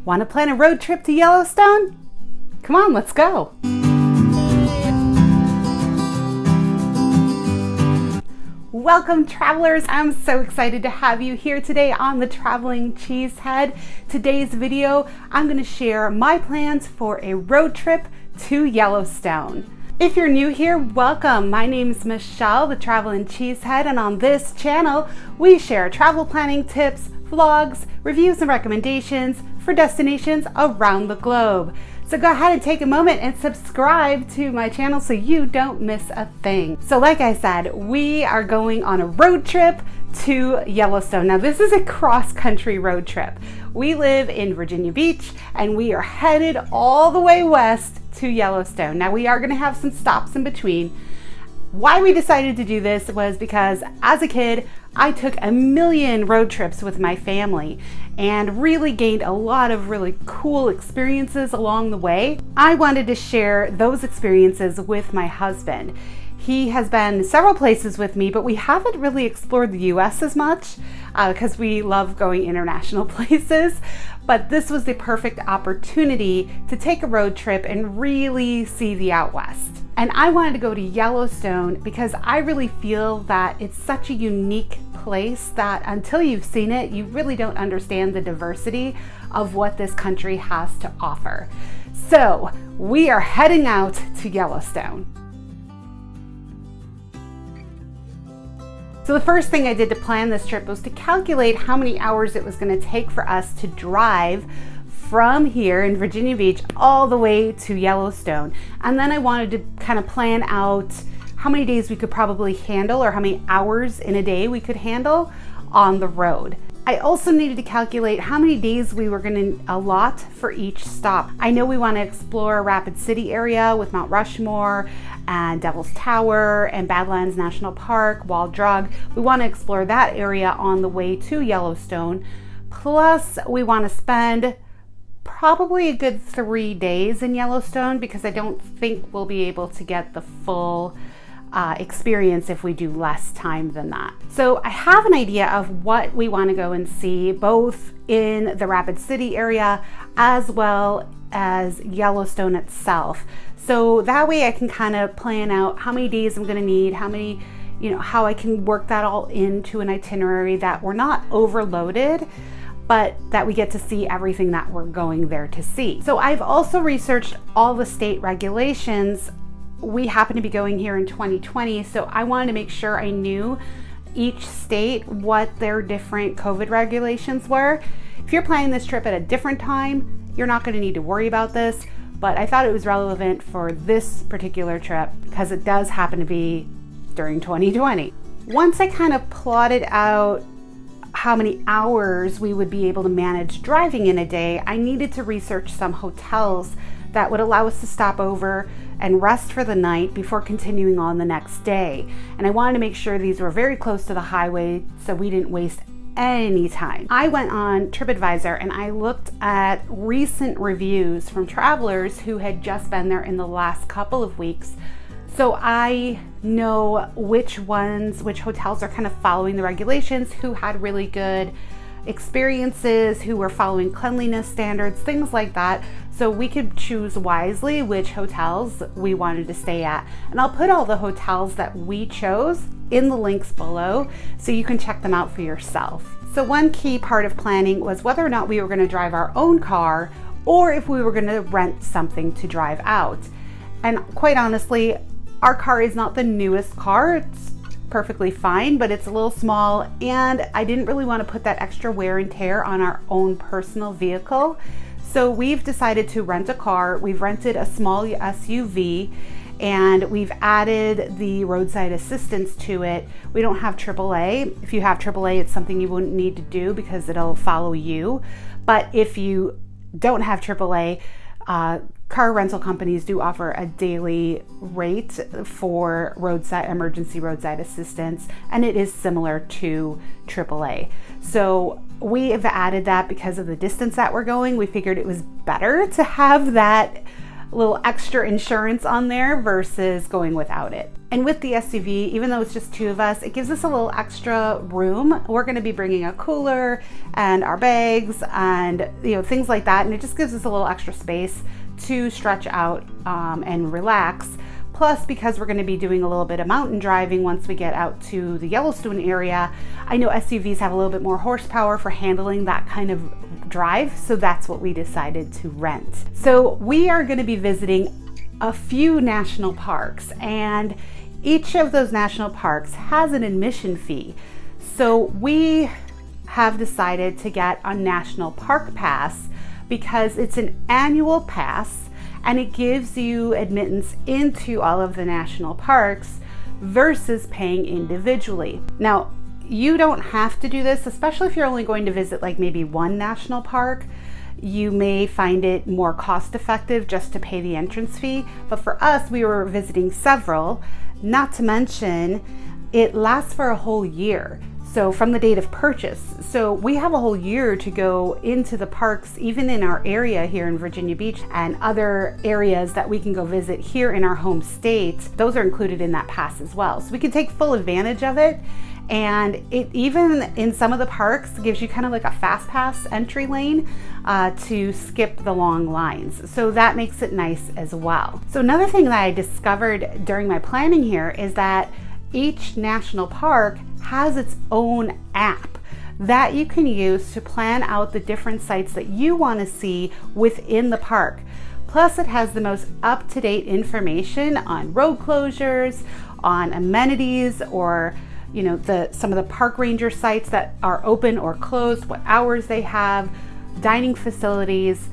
Want to plan a road trip to Yellowstone? Come on, let's go. Welcome travelers, I'm so excited to have you here today on the Traveling Cheesehead. Today's video, I'm going to share my plans for a road trip to Yellowstone. If you're new here, welcome. My name is Michelle, the Traveling Cheesehead, and on this channel, we share travel planning tips, vlogs, reviews, and recommendations for destinations around the globe. So go ahead and take a moment and subscribe to my channel so you don't miss a thing. So like I said, we are going on a road trip to Yellowstone. Now this is a cross-country road trip. We live in Virginia Beach and we are headed all the way west to Yellowstone. Now we are going to have some stops in between. Why we decided to do this was because as a kid, I took a million road trips with my family and really gained a lot of really cool experiences along the way. I wanted to share those experiences with my husband. He has been several places with me, but we haven't really explored the US as much because we love going international places. But this was the perfect opportunity to take a road trip and really see the out west. And I wanted to go to Yellowstone because I really feel that it's such a unique place that until you've seen it, you really don't understand the diversity of what this country has to offer. So we are heading out to Yellowstone. So the first thing I did to plan this trip was to calculate how many hours it was going to take for us to drive from here in Virginia Beach all the way to Yellowstone. And then I wanted to kind of plan out how many days we could probably handle or how many hours in a day we could handle on the road. I also needed to calculate how many days we were going to allot for each stop. I know we want to explore Rapid City area with Mount Rushmore and Devil's Tower and Badlands National Park, Wall Drug. We want to explore that area on the way to Yellowstone. Plus, we want to spend probably a good 3 days in Yellowstone because I don't think we'll be able to get the full experience if we do less time than that. So I have an idea of what we want to go and see both in the Rapid City area as well as Yellowstone itself. So that way I can kind of plan out how many days I'm going to need, how I can work that all into an itinerary that we're not overloaded, but that we get to see everything that we're going there to see. So I've also researched all the state regulations. We happen to be going here in 2020, so I wanted to make sure I knew each state what their different COVID regulations were. If you're planning this trip at a different time, you're not going to need to worry about this, but I thought it was relevant for this particular trip because it does happen to be during 2020. Once I kind of plotted out how many hours we would be able to manage driving in a day, I needed to research some hotels that would allow us to stop over and rest for the night before continuing on the next day. And I wanted to make sure these were very close to the highway so we didn't waste any time. I went on TripAdvisor and I looked at recent reviews from travelers who had just been there in the last couple of weeks. So I know which hotels are kind of following the regulations, who had really good experiences, who were following cleanliness standards, things like that. So we could choose wisely which hotels we wanted to stay at. And I'll put all the hotels that we chose in the links below so you can check them out for yourself. So one key part of planning was whether or not we were going to drive our own car or if we were going to rent something to drive out. And quite honestly, our car is not the newest car. It's perfectly fine, but it's a little small and I didn't really want to put that extra wear and tear on our own personal vehicle. So we've decided to rent a car. We've rented a small SUV and we've added the roadside assistance to it. We don't have AAA. If you have AAA, it's something you wouldn't need to do because it'll follow you. But if you don't have AAA, car rental companies do offer a daily rate for emergency roadside assistance, and it is similar to AAA. So we have added that because of the distance that we're going. We figured it was better to have that a little extra insurance on there versus going without it. And with the SUV, even though it's just two of us, it gives us a little extra room. We're going to be bringing a cooler and our bags and things like that, and it just gives us a little extra space to stretch out and relax. Plus, because we're going to be doing a little bit of mountain driving once we get out to the Yellowstone area, I know SUVs have a little bit more horsepower for handling that kind of drive, so that's what we decided to rent. So we are going to be visiting a few national parks, and each of those national parks has an admission fee. So we have decided to get a national park pass because it's an annual pass and it gives you admittance into all of the national parks versus paying individually. Now, you don't have to do this, especially if you're only going to visit like maybe one national park. You may find it more cost effective just to pay the entrance fee. But for us, we were visiting several, not to mention it lasts for a whole year. So from the date of purchase. So we have a whole year to go into the parks, even in our area here in Virginia Beach and other areas that we can go visit here in our home state. Those are included in that pass as well. So we can take full advantage of it. And it even in some of the parks gives you kind of like a fast pass entry lane to skip the long lines. So that makes it nice as well. So another thing that I discovered during my planning here is that each national park has its own app that you can use to plan out the different sites that you want to see within the park. Plus, it has the most up-to-date information on road closures, on amenities, or some of the park ranger sites that are open or closed, what hours they have, dining facilities,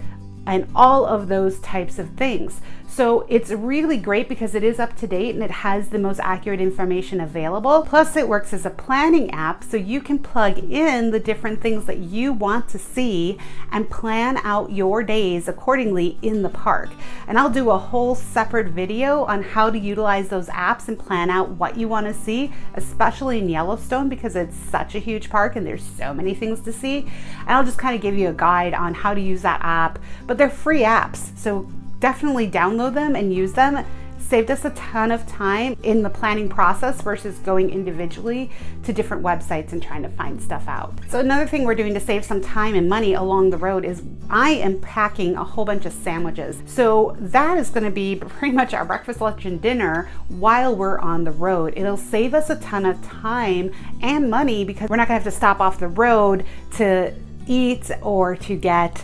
and all of those types of things. So it's really great because it is up to date and it has the most accurate information available. Plus it works as a planning app, so you can plug in the different things that you want to see and plan out your days accordingly in the park. And I'll do a whole separate video on how to utilize those apps and plan out what you want to see, especially in Yellowstone because it's such a huge park and there's so many things to see. And I'll just kind of give you a guide on how to use that app, but they're free apps. So definitely download them and use them. Saved us a ton of time in the planning process versus going individually to different websites and trying to find stuff out. So another thing we're doing to save some time and money along the road is I am packing a whole bunch of sandwiches. So that is going to be pretty much our breakfast, lunch, and dinner while we're on the road. It'll save us a ton of time and money because we're not going to have to stop off the road to eat or to get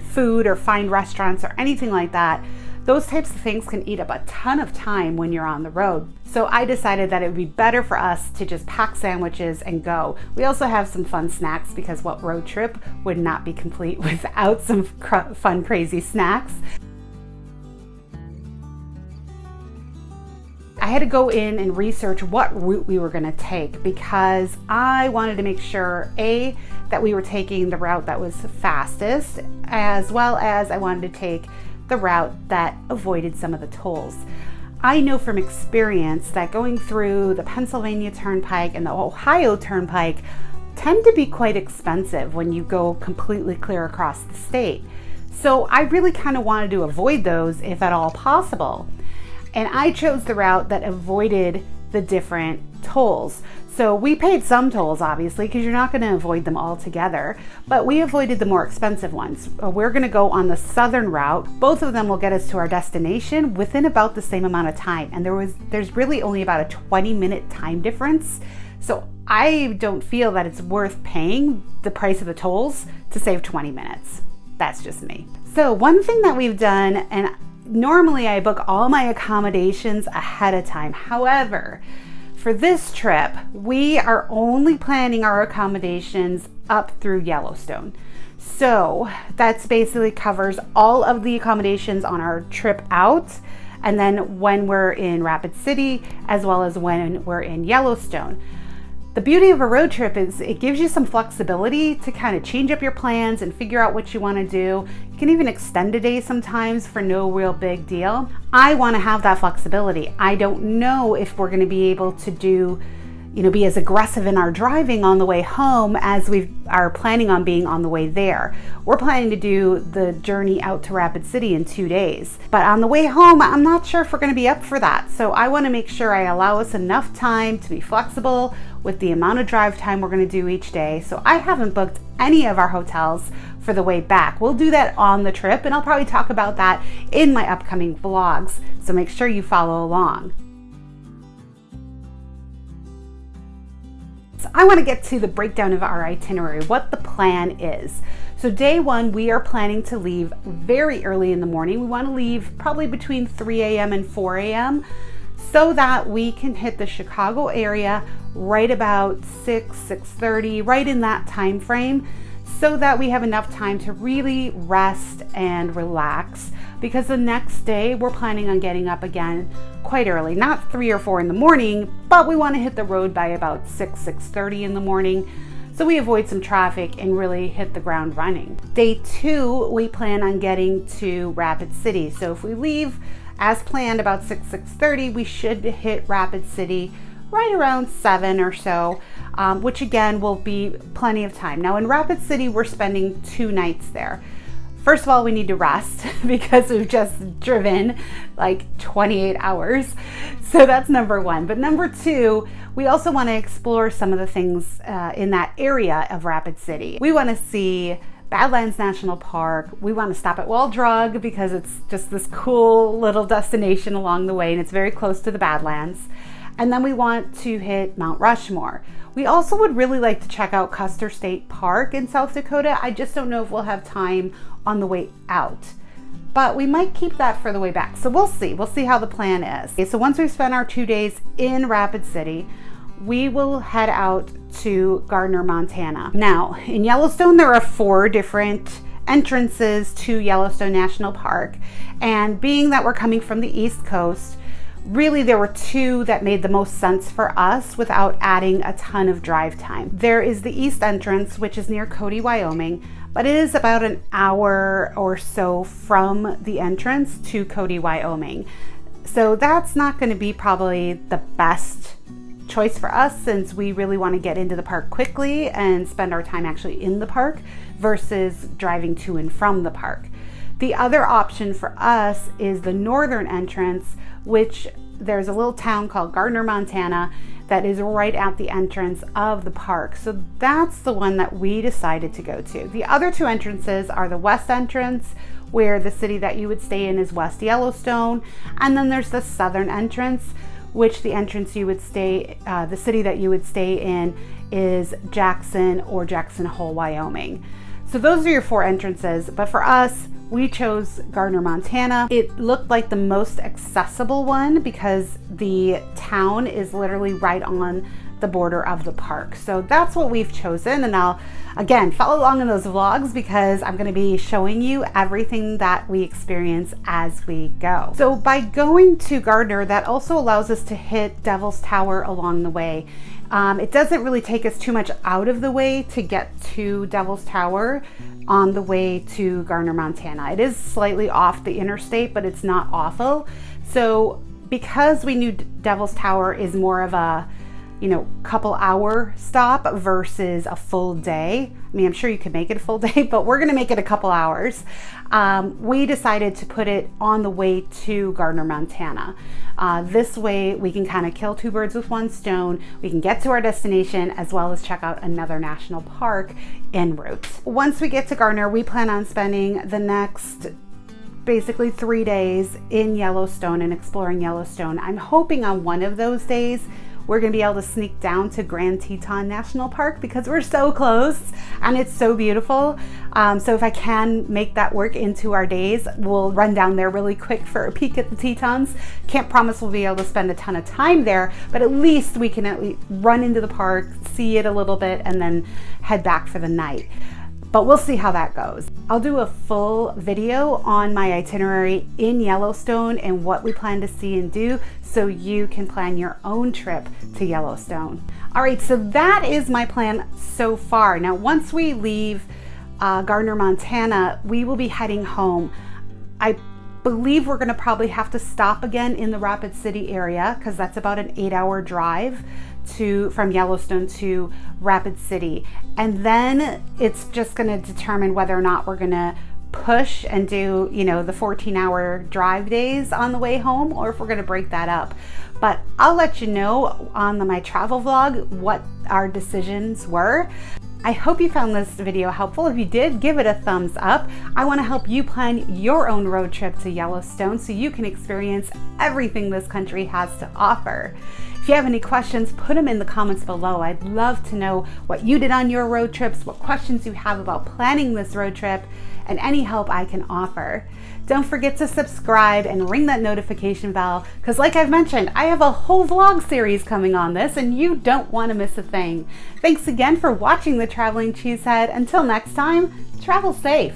food or find restaurants or anything like that. Those types of things can eat up a ton of time when you're on the road. So I decided that it would be better for us to just pack sandwiches and go. We also have some fun snacks because what road trip would not be complete without some fun, crazy snacks. I had to go in and research what route we were going to take because I wanted to make sure, A, that we were taking the route that was fastest, as well as I wanted to take the route that avoided some of the tolls. I know from experience that going through the Pennsylvania Turnpike and the Ohio Turnpike tend to be quite expensive when you go completely clear across the state. So I really kind of wanted to avoid those if at all possible. And I chose the route that avoided the different tolls. So we paid some tolls, obviously, because you're not going to avoid them altogether, but we avoided the more expensive ones. We're going to go on the southern route. Both of them will get us to our destination within about the same amount of time. And there's really only about a 20-minute time difference. So I don't feel that it's worth paying the price of the tolls to save 20 minutes. That's just me. So one thing that we've done, and normally I book all my accommodations ahead of time. However, for this trip, we are only planning our accommodations up through Yellowstone. So that's basically covers all of the accommodations on our trip out, and then when we're in Rapid City, as well as when we're in Yellowstone. The beauty of a road trip is it gives you some flexibility to kind of change up your plans and figure out what you want to do. You can even extend a day sometimes for no real big deal. I want to have that flexibility. I don't know if we're going to be able to do, be as aggressive in our driving on the way home as we are planning on being on the way there. We're planning to do the journey out to Rapid City in 2 days. But on the way home, I'm not sure if we're going to be up for that. So I want to make sure I allow us enough time to be flexible with the amount of drive time we're going to do each day. So I haven't booked any of our hotels for the way back. We'll do that on the trip, and I'll probably talk about that in my upcoming vlogs. So make sure you follow along. So I want to get to the breakdown of our itinerary, what the plan is. So day one, we are planning to leave very early in the morning. We want to leave probably between 3 a.m. and 4 a.m. so that we can hit the Chicago area right about 6:30, right in that time frame, so that we have enough time to really rest and relax, because the next day we're planning on getting up again quite early, not 3 or 4 in the morning, but we want to hit the road by about 6:30 in the morning, so we avoid some traffic and really hit the ground running. Day two, we plan on getting to Rapid City. So if we leave as planned about 6:30, we should hit Rapid City right around 7 or so, which again will be plenty of time. Now in Rapid City, we're spending 2 nights there. First of all, we need to rest because we've just driven like 28 hours. So that's number one. But number two, we also want to explore some of the things in that area of Rapid City. We want to see Badlands National Park. We want to stop at Wall Drug because it's just this cool little destination along the way, and it's very close to the Badlands. And then we want to hit Mount Rushmore. We also would really like to check out Custer State Park in South Dakota. I just don't know if we'll have time on the way out, but we might keep that for the way back. So we'll see. We'll see how the plan is. Okay, so once we've spent our 2 days in Rapid City, we will head out to Gardner, Montana. Now, in Yellowstone, there are 4 different entrances to Yellowstone National Park. And being that we're coming from the East Coast, really there were 2 that made the most sense for us without adding a ton of drive time. There is the East entrance, which is near Cody, Wyoming, but it is about an hour or so from the entrance to Cody, Wyoming. So that's not going to be probably the best choice for us, since we really want to get into the park quickly and spend our time actually in the park versus driving to and from the park. The other option for us is the northern entrance, which there's a little town called Gardner, Montana, that is right at the entrance of the park. So that's the one that we decided to go to. The other 2 entrances are the west entrance, where the city that you would stay in is West Yellowstone, and then there's the southern entrance, which the entrance you would stay, the city that you would stay in is Jackson or Jackson Hole, Wyoming. So those are your 4 entrances, but for us, we chose Gardner, Montana. It looked like the most accessible one because the town is literally right on the border of the park. So that's what we've chosen, and I'll again follow along in those vlogs because I'm going to be showing you everything that we experience as we go. So by going to Gardner, that also allows us to hit Devil's Tower along the way. It doesn't really take us too much out of the way to get to Devil's Tower on the way to Gardner, Montana. It is slightly off the interstate, but it's not awful. So because we knew Devil's Tower is more of a couple hour stop versus a full day. I mean, I'm sure you could make it a full day, but we're going to make it a couple hours. We decided to put it on the way to Gardner, Montana. This way we can kind of kill 2 birds with 1 stone. We can get to our destination as well as check out another national park en route. Once we get to Gardner, we plan on spending the next basically 3 days in Yellowstone and exploring Yellowstone. I'm hoping on one of those days we're going to be able to sneak down to Grand Teton National Park because we're so close and it's so beautiful. So if I can make that work into our days, we'll run down there really quick for a peek at the Tetons. Can't promise we'll be able to spend a ton of time there, but at least we can at least run into the park, see it a little bit, and then head back for the night. But we'll see how that goes. I'll do a full video on my itinerary in Yellowstone and what we plan to see and do so you can plan your own trip to Yellowstone. All right, so that is my plan so far. Now, once we leave Gardner, Montana, we will be heading home. I believe we're going to probably have to stop again in the Rapid City area because that's about an 8-hour drive from Yellowstone to Rapid City. And then it's just going to determine whether or not we're going to push and do, you know, the 14-hour drive days on the way home, or if we're going to break that up. But I'll let you know on my travel vlog what our decisions were. I hope you found this video helpful. If you did, give it a thumbs up. I want to help you plan your own road trip to Yellowstone so you can experience everything this country has to offer. If you have any questions, put them in the comments below. I'd love to know what you did on your road trips, what questions you have about planning this road trip, and any help I can offer. Don't forget to subscribe and ring that notification bell, because like I've mentioned, I have a whole vlog series coming on this and you don't want to miss a thing. Thanks again for watching The Traveling Cheesehead. Until next time, travel safe.